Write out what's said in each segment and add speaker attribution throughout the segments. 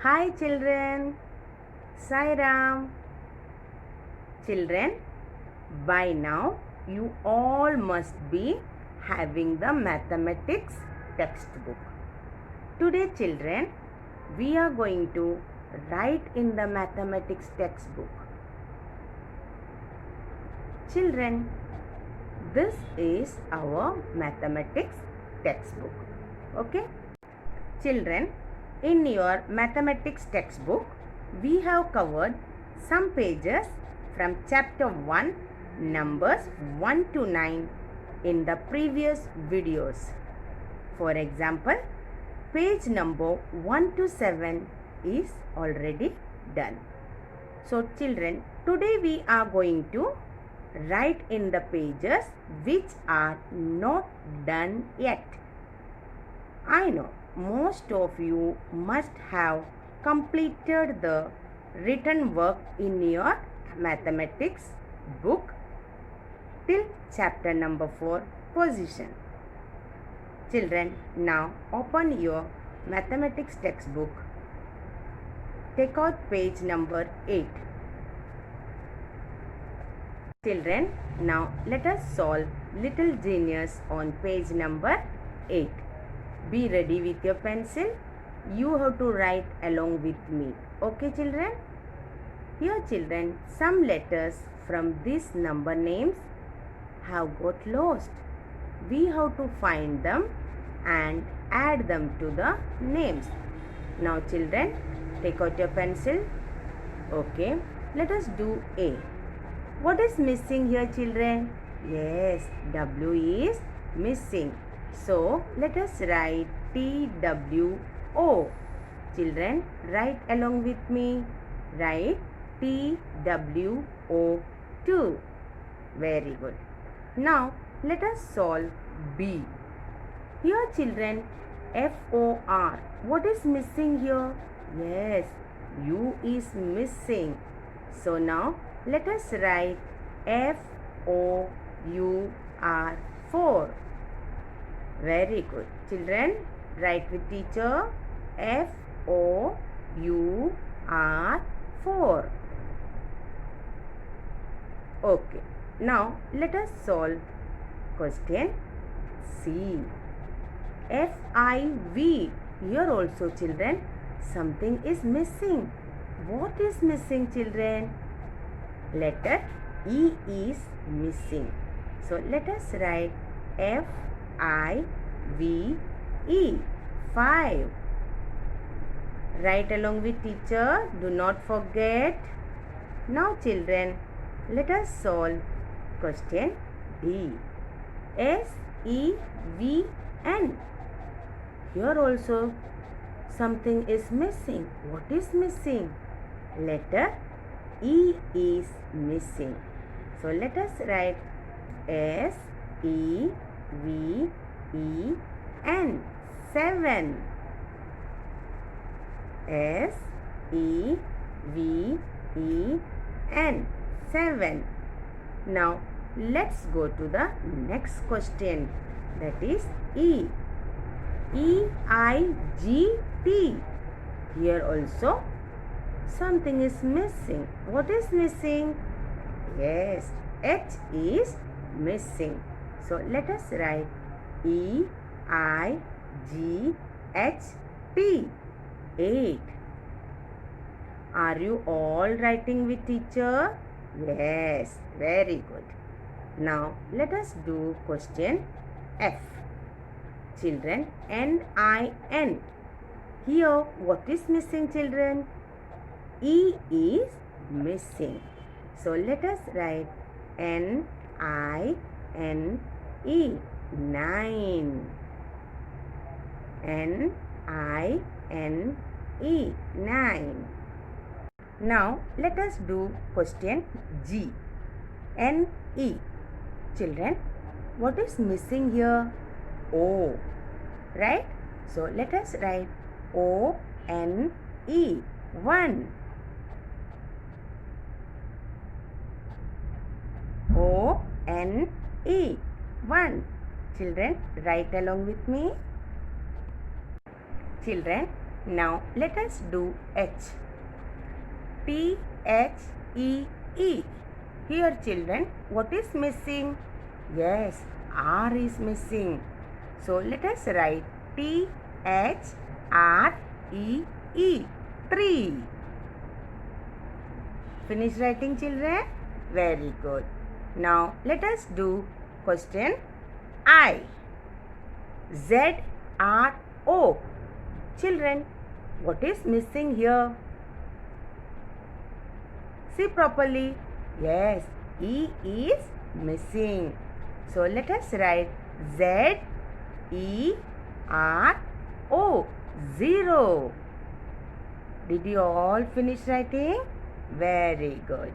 Speaker 1: Hi children, Sai Ram. Children, by now you all must be having the mathematics textbook. Today children, we are going to write in the mathematics textbook. Children, this is our mathematics textbook. Okay? Children, in your mathematics textbook, we have covered some pages from chapter 1, numbers 1 to 9 in the previous videos. For example, page number 1 to 7 is already done. So children, today we are going to write in the pages which are not done yet. I know most of you must have completed the written work in your mathematics book till chapter number 4 position. Children, now open your mathematics textbook. Take out page number 8. Children, now let us solve Little Genius on page number 8. Be ready with your pencil. You have to write along with me. Okay children? Here children, some letters from these number names have got lost. We have to find them and add them to the names. Now children, take out your pencil. Okay, let us do A. What is missing here children? Yes, W is missing. So, let us write TWO. Children, write along with me. Write TWO2. Very good. Now, let us solve B. Here children, FOR. What is missing here? Yes, U is missing. So, now let us write FOUR4. Very good. Children, write with teacher. FOUR4. Okay. Now, let us solve question C. FIV. Here also children, something is missing. What is missing children? Letter E is missing. So, let us write FIVE. 5. Write along with teacher. Do not forget. Now children, let us solve question D. SEVN. Here also something is missing. What is missing? Letter E is missing. So let us write SEVEN. 7. SEVEN. 7. Now let's go to the next question, that is E. EIGT. Here also something is missing. What is missing? Yes, H is missing. So let us write EIGHT. 8. Are you all writing with teacher? Yes, very good. Now let us do question F. Children, NIN. Here what is missing children? E is missing. So let us write NINE. 9. NINE. 9. Now let us do question G. NE. Children, what is missing here? O. Right? So let us write ONE. 1. ONE. 1. Children, write along with me. Children, Now let us do H. T-H-E-E. Here children, what is missing? Yes, R is missing. So let us write T-H-R-E-E. Tree. Finish writing children? Very good. Now let us do question I. Z-R-O. Children, what is missing here? See properly. Yes, E is missing. So let us write Z-E-R-O. Zero. Did you all finish writing? Very good.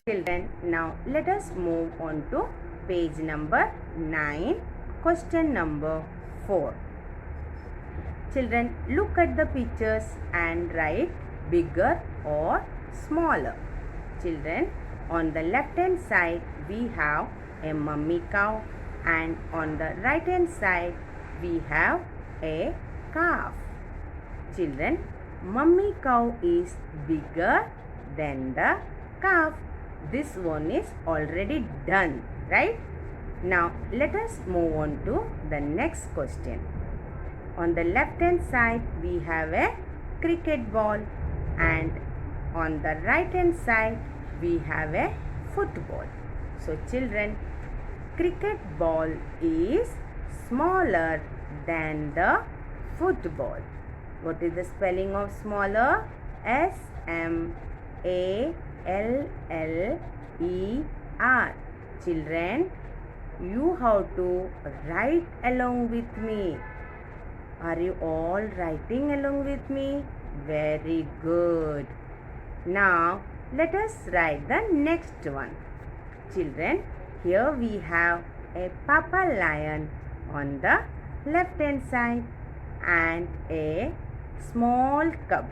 Speaker 1: Children, now let us move on to page number 9, question number 4. Children, look at the pictures and write bigger or smaller. Children, on the left hand side we have a mummy cow, and on the right hand side we have a calf. Children, mummy cow is bigger than the calf. This one is already done, right? Now let us move on to the next question. On the left hand side we have a cricket ball, and on the right hand side we have a football. So children, cricket ball is smaller than the football. What is the spelling of smaller? S-M-A-L-L-E-R. Children, you have to write along with me. Are you all writing along with me? Very good. Now let us write the next one. Children, here we have a papa lion on the left hand side and a small cub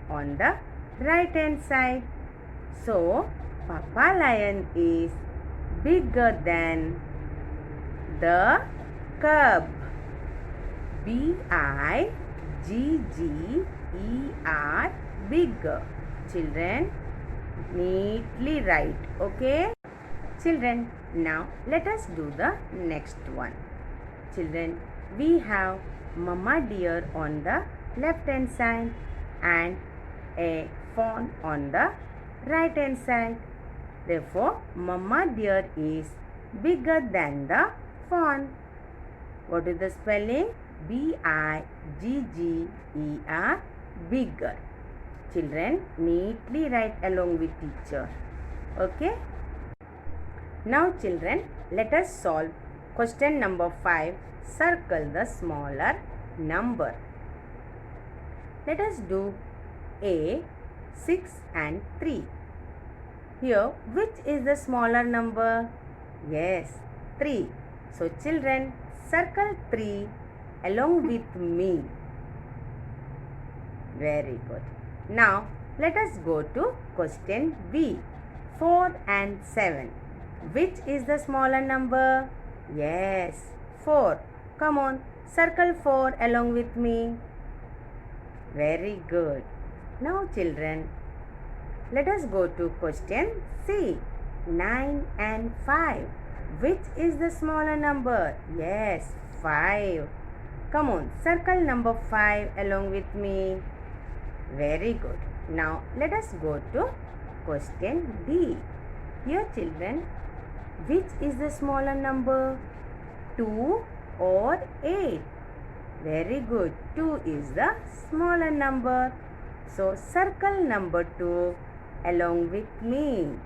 Speaker 1: on the right hand side. So papa lion is bigger than the cub. B-I-G-G-E-R. Bigger. Children, neatly write. Okay? Children, now let us do the next one. Children, we have mama deer on the left hand side and a fawn on the right hand side. Therefore, mama deer is bigger than the fawn. What is the spelling? B-I-G-G-E-R. Bigger. Children, neatly write along with teacher. Okay? Now children, let us solve question number 5. Circle the smaller number. Let us do A, 6 and 3. Here, which is the smaller number? Yes, 3. So children, circle 3 along with me. Very good. Now, let us go to question B. 4 and 7. Which is the smaller number? Yes, 4. Come on, circle 4 along with me. Very good. Now children, let us go to question C. 9 and 5. Which is the smaller number? Yes, 5. Come on, circle number 5 along with me. Very good. Now let us go to question D. Here children, which is the smaller number? 2 or 8? Very good. 2 is the smaller number. So circle number 2 along with me.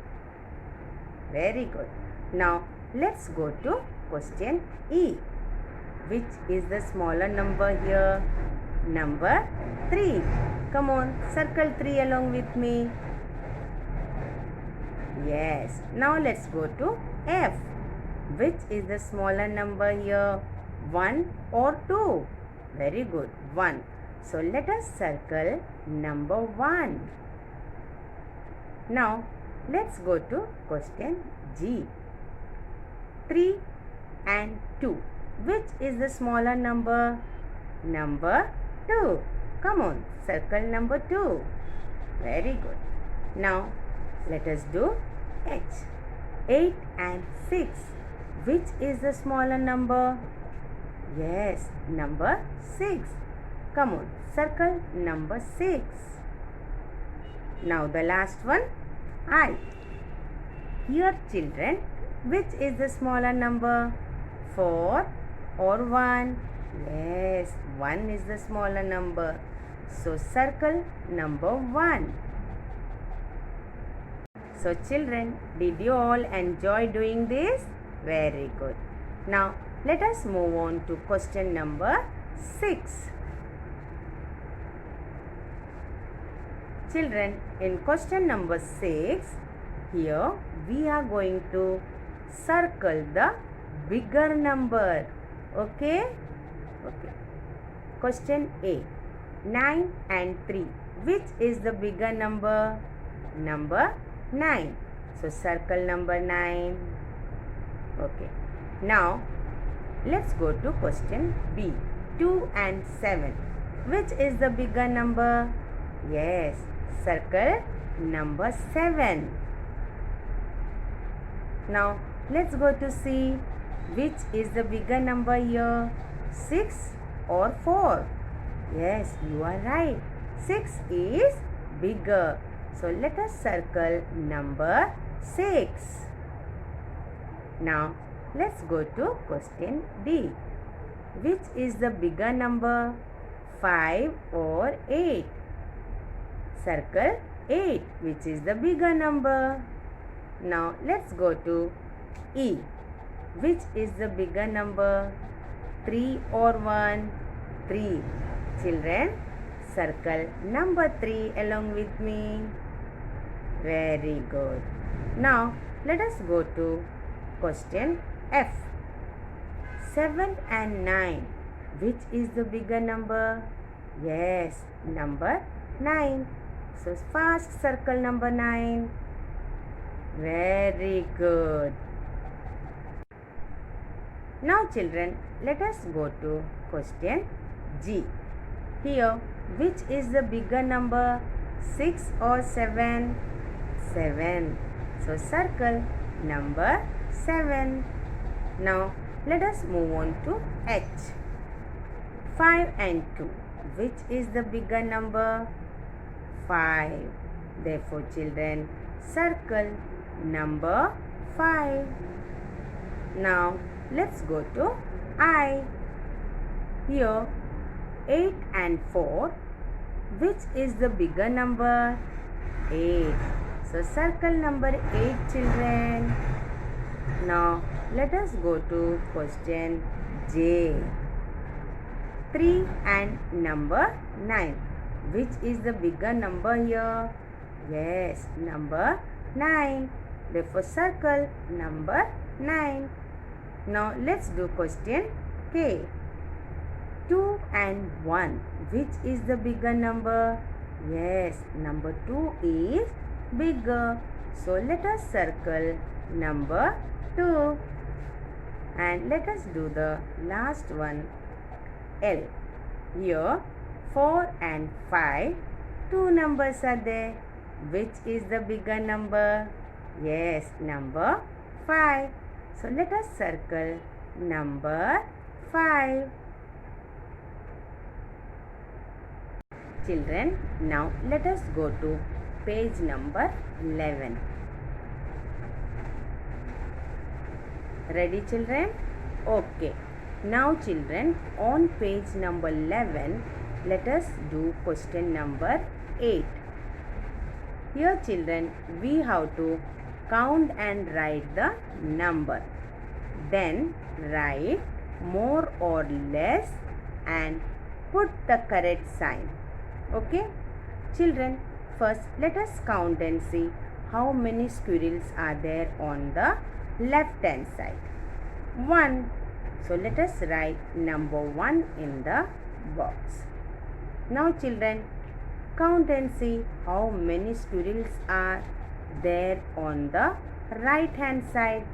Speaker 1: Very good. Now let's go to question E. Which is the smaller number here? Number 3. Come on, circle 3 along with me. Yes. Now let's go to F. Which is the smaller number here? 1 or 2? Very good. 1. So let us circle number 1. Now let's go to question G. 3 and 2. Which is the smaller number? number 2. Come on, circle number 2. Very good. Now, let us do H. 8 and 6. Which is the smaller number? Yes, number 6. Come on, circle number 6. Now the last one, I. Here children, which is the smaller number? 4 or 1? Yes, 1 is the smaller number. So circle number 1. So children, did you all enjoy doing this? Very good. Now let us move on to question number 6. Children, in question number 6, here we are going to circle the bigger number. Okay? Okay. Question A. 9 and 3. Which is the bigger number? Number 9. So circle number 9. Okay. Now let's go to question B. 2 and 7. Which is the bigger number? Yes, circle number 7. Now let's go to see which is the bigger number here, 6 or 4. Yes, you are right. 6 is bigger. So let us circle number 6. Now let's go to question D. Which is the bigger number, 5 or 8? Circle 8, which is the bigger number. Now let's go to E. Which is the bigger number, 3 or 1? 3. Children, circle number 3 along with me. Very good. Now let us go to question F. 7 and 9. Which is the bigger number? Yes, number 9. So fast circle number 9. Very good. Now children, let us go to question G. Here, which is the bigger number, 6 or 7? 7. So circle number 7. Now let us move on to H. 5 and 2. Which is the bigger number? 5. Therefore children, circle number 5. Now let's go to I. Here 8 and 4. Which is the bigger number? 8. So circle number 8 children. Now let us go to question J. 3 and number 9. Which is the bigger number here? Yes, number 9. Therefore circle number 9. Now let's do question K. 2 and 1. Which is the bigger number? Yes, number 2 is bigger. So let us circle number 2. And let us do the last one, L. Here 4 and 5. 2 numbers are there. Which is the bigger number? Yes, number 5. So let us circle number 5. Children, now let us go to page number 11. Ready children? Okay. Now children, on page number 11, let us do question number 8. Here children, we have to count and write the number. Then write more or less and put the correct sign. Okay? Children, first let us count and see how many squirrels are there on the left hand side. 1. So let us write number 1 in the box. Now children, count and see how many squirrels are there on the right hand side.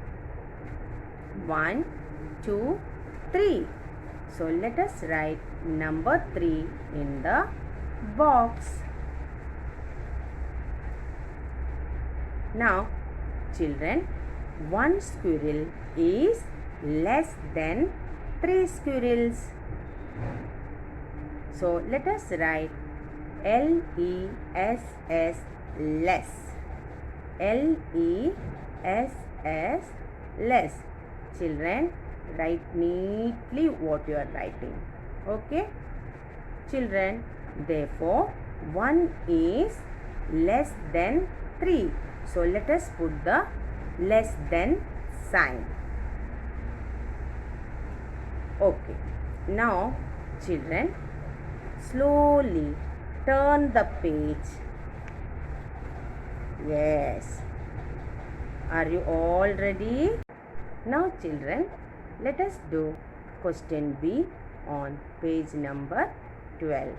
Speaker 1: 1, 2, 3. So let us write number 3 in the box. Now children, one squirrel is less than 3 squirrels. So let us write LESS, less. LESS, less. Children, write neatly what you are writing. Okay? Children, therefore 1 is less than 3. So let us put the less than sign. Okay. Now children, slowly turn the page. Yes. Are you all ready? Now children, let us do question B on page number 12.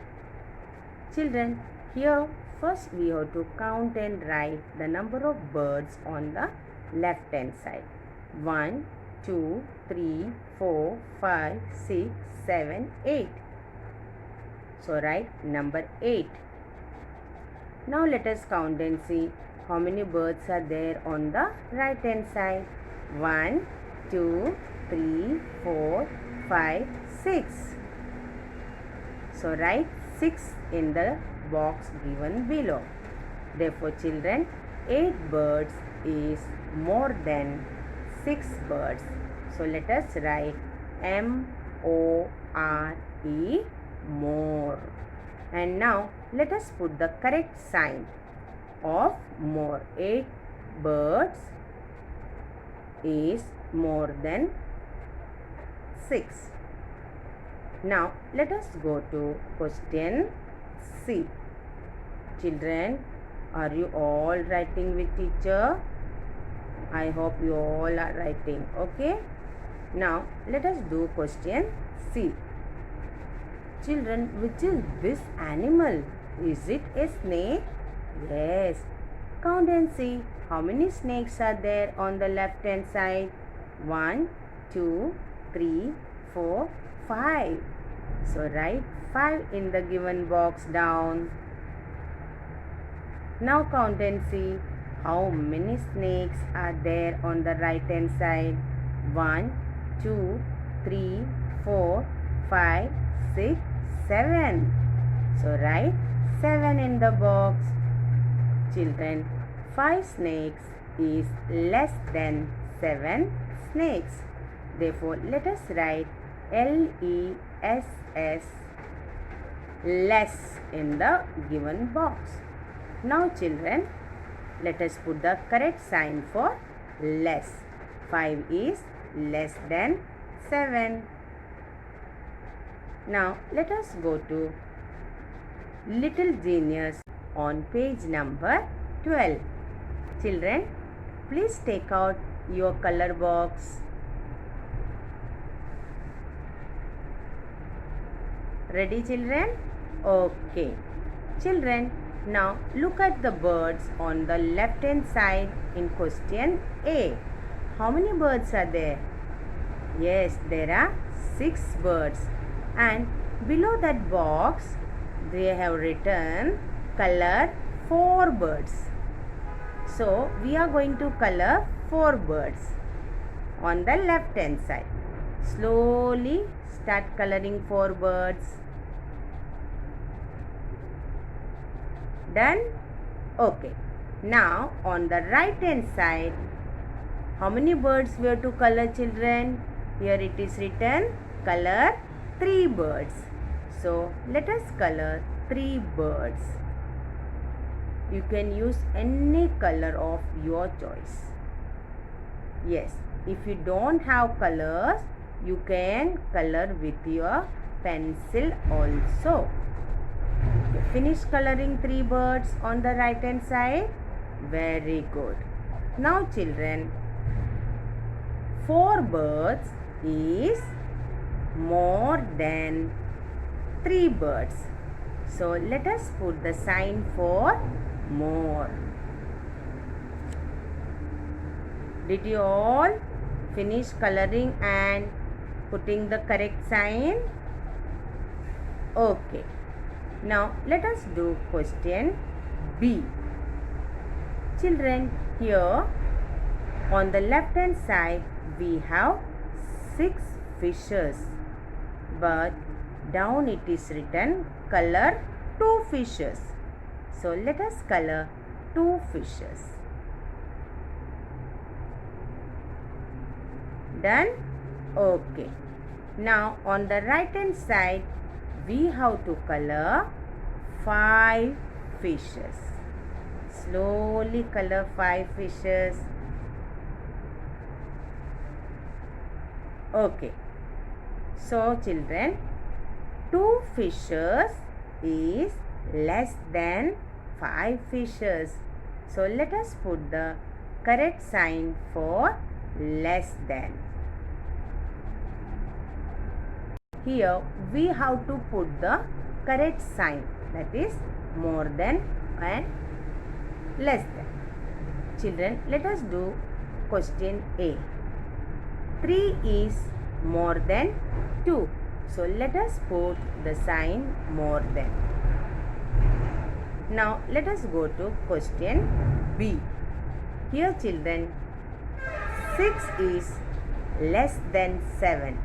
Speaker 1: Children, here first we have to count and write the number of birds on the left hand side. 1, 2, 3, 4, 5, 6, 7, 8. So write number 8. Now let us count and see how many birds are there on the right hand side. 1, 2, 3, 4, 5, 6. So write 6 in the box given below. Therefore children, 8 birds is more than 6 birds. So let us write M-O-R-E, more. And now let us put the correct sign of more. 8 birds is more than 6. Now let us go to question C. Children, are you all writing with teacher? I hope you all are writing. Okay. Now let us do question C. Children, which is this animal? Is it a snake? Yes. Count and see how many snakes are there on the left hand side. 1, 2, 3, 4, 5. So write 5 in the given box down. Now count and see how many snakes are there on the right hand side. 1, 2, 3, 4, 5, 6, 7. So write 7 in the box. Children, 5 snakes is less than 7 snakes. Therefore, let us write LESS, less, in the given box. Now children, let us put the correct sign for less. 5 is less than 7. Now let us go to Little Genius on page number 12. Children, please take out your color box. Ready children? Okay. Children, now look at the birds on the left hand side in question A. How many birds are there? Yes, there are 6 birds. And below that box, they have written color 4 birds. So, we are going to color 4 birds on the left hand side. Slowly start coloring 4 birds. Done? Okay. Now, on the right hand side, how many birds we have to color children? Here it is written color 3 birds. So, let us color 3 birds. You can use any color of your choice. Yes, if you don't have colors, you can color with your pencil also. Okay, finish coloring 3 birds on the right hand side. Very good. Now children, 4 birds is more than 3 birds. So let us put the sign for more. Did you all finish coloring and Putting the correct sign. Okay. Now let us do question B. Children, here on the left hand side we have 6 fishes, but down it is written color 2 fishes. So let us color 2 fishes. Done? Okay. Now on the right hand side we have to color 5 fishes. Slowly color 5 fishes. Okay. So children, 2 fishes is less than 5 fishes. So let us put the correct sign for less than. Here we have to put the correct sign, that is more than and less than. Children, let us do question A. 3 is more than 2. So let us put the sign more than. Now let us go to question B. Here children, 6 is less than 7.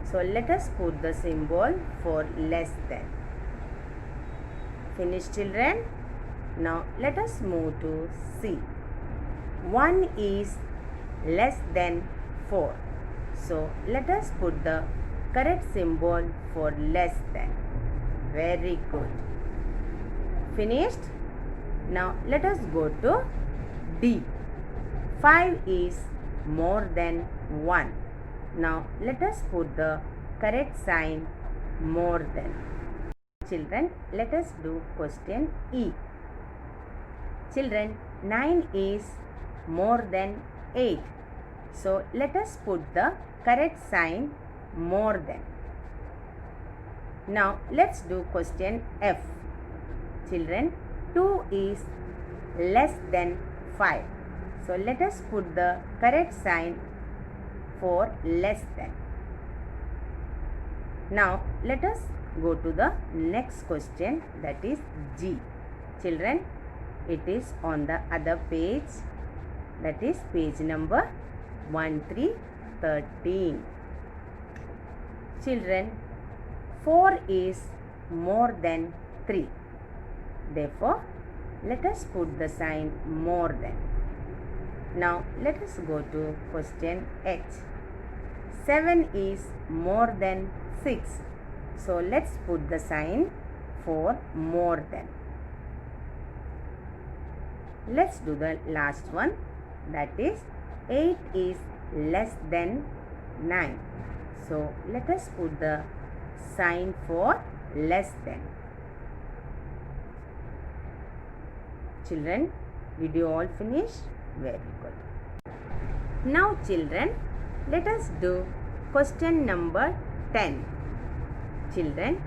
Speaker 1: So let us put the symbol for less than. Finished children? Now let us move to C. 1 is less than 4. So let us put the correct symbol for less than. Very good. Finished? Now let us go to D. 5 is more than 1. Now let us put the correct sign more than. Children, let us do question E. Children, 9 is more than 8. So let us put the correct sign more than. Now let's do question F. Children, 2 is less than 5. So let us put the correct sign for less than. Now let us go to the next question, that is G. Children, it is on the other page, that is page number 1313. Children, 4 is more than 3. Therefore, let us put the sign more than. Now, let us go to question H. 7 is more than 6. So, let's put the sign for more than. Let's do the last one, that is 8 is less than 9. So, let us put the sign for less than. Children, did you all finish? Very good. Now children, let us do question number 10. Children,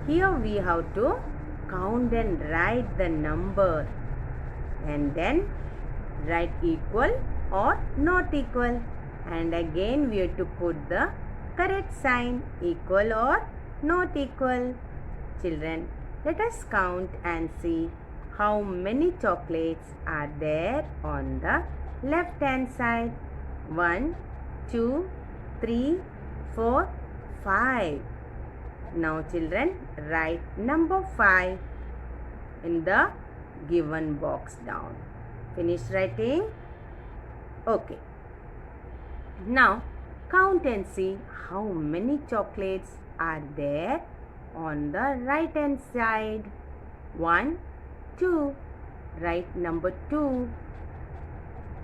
Speaker 1: here we have to count and write the number and then write equal or not equal, and again we have to put the correct sign equal or not equal. Children, let us count and see how many chocolates are there on the left hand side. 1, 2, 3, 4, 5. Now children, write number 5 in the given box down. Finish writing? Okay. Now count and see how many chocolates are there on the right hand side. 1, 2. Write number 2.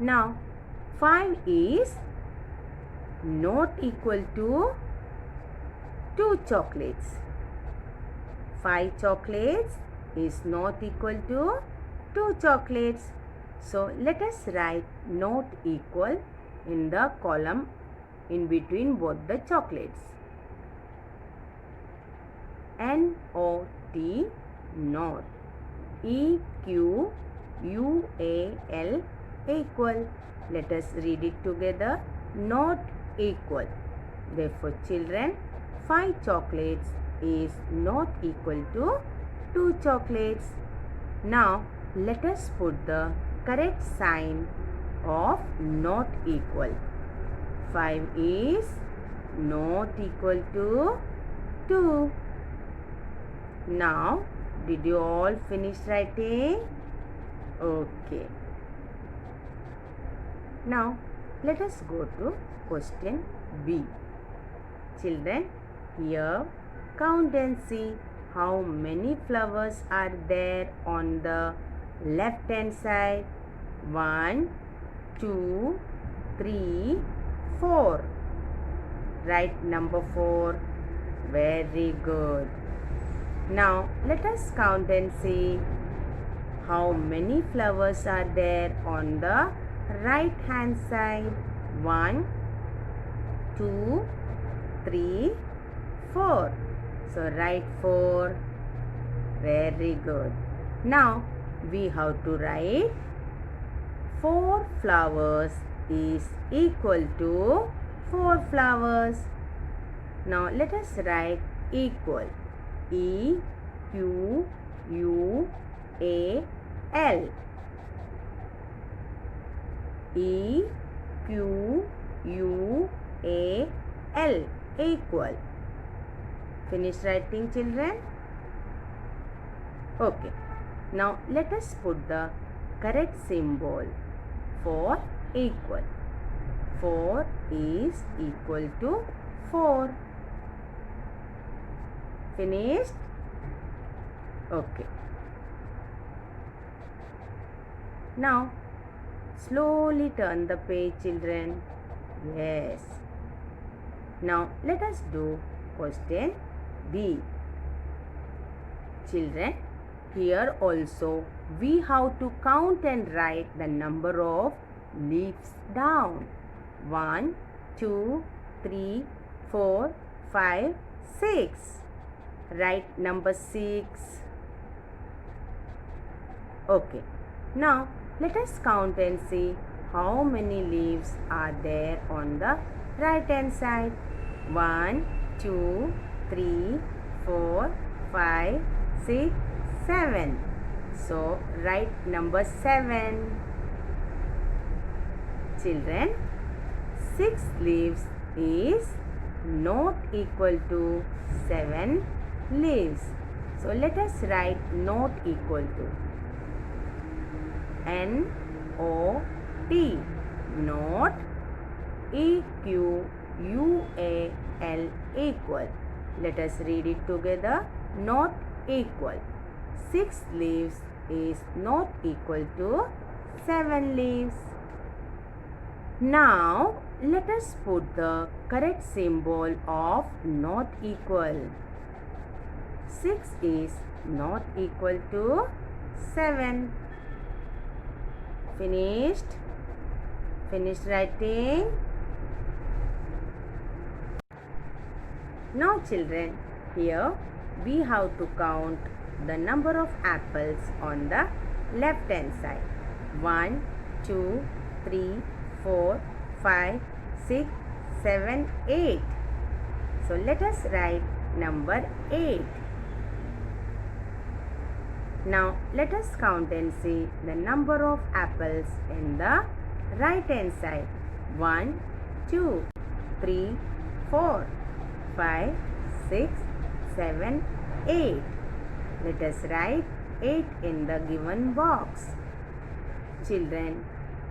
Speaker 1: Now 5 is not equal to 2 chocolates. 5 chocolates is not equal to 2 chocolates. So let us write not equal in the column in between both the chocolates. N-O-T, not. E-Q-U-A-L, equal. Let us read it together. Not equal. Therefore, children, 5 chocolates is not equal to 2 chocolates. Now, let us put the correct sign of not equal. 5 is not equal to 2. Now, did you all finish writing? Okay. Now, let us go to question B. Children, here count and see how many flowers are there on the left hand side. 1, 2, 3, 4. Write number 4. Very good. Now let us count and see how many flowers are there on the right hand side. 1, 2, 3, 4. So write 4. Very good. Now we have to write 4 flowers is equal to 4 flowers. Now let us write equal. E-Q-U-A-L. E-Q-U-A-L. Equal. Finish writing, children? Okay. Now let us put the correct symbol for equal. 4 is equal to 4. Finished? Okay. Now slowly turn the page, children. Yes. Now let us do question B. Children, here also we have to count and write the number of leaves down. 1, 2, 3, 4, 5, 6. Write number 6. Okay. Now let us count and see how many leaves are there on the right hand side. 1, 2, 3, 4, 5, 6, 7. So write number 7. Children, 6 leaves is not equal to 7 leaves. So let us write not equal to. N-O-T. Not. E-Q-U-A-L. Equal. Let us read it together. Not equal. 6 leaves is not equal to 7 leaves. Now let us put the correct symbol of not equal. 6 is not equal to 7. Finished? Finished writing? Now children, here we have to count the number of apples on the left hand side. 1, 2, 3, 4, 5, 6, 7, 8. So let us write number 8. Now let us count and see the number of apples in the right hand side. 1, 2, 3, 4, 5, 6, 7, 8. Let us write 8 in the given box. Children,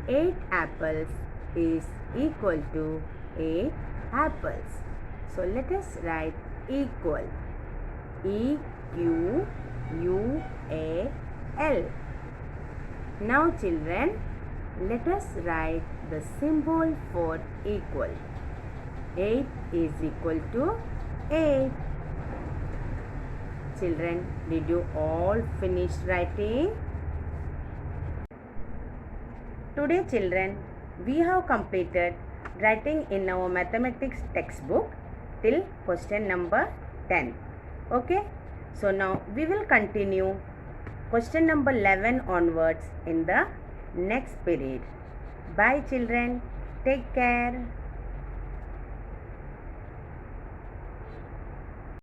Speaker 1: 8 apples is equal to 8 apples. So let us write equal. E-Q-U-A-L. Now children, let us write the symbol for equal. 8 is equal to 8. Children, did you all finish writing? Today children, we have completed writing in our mathematics textbook till question number 10. Okay. So now we will continue question number 11 onwards in the next period. Bye children. Take care.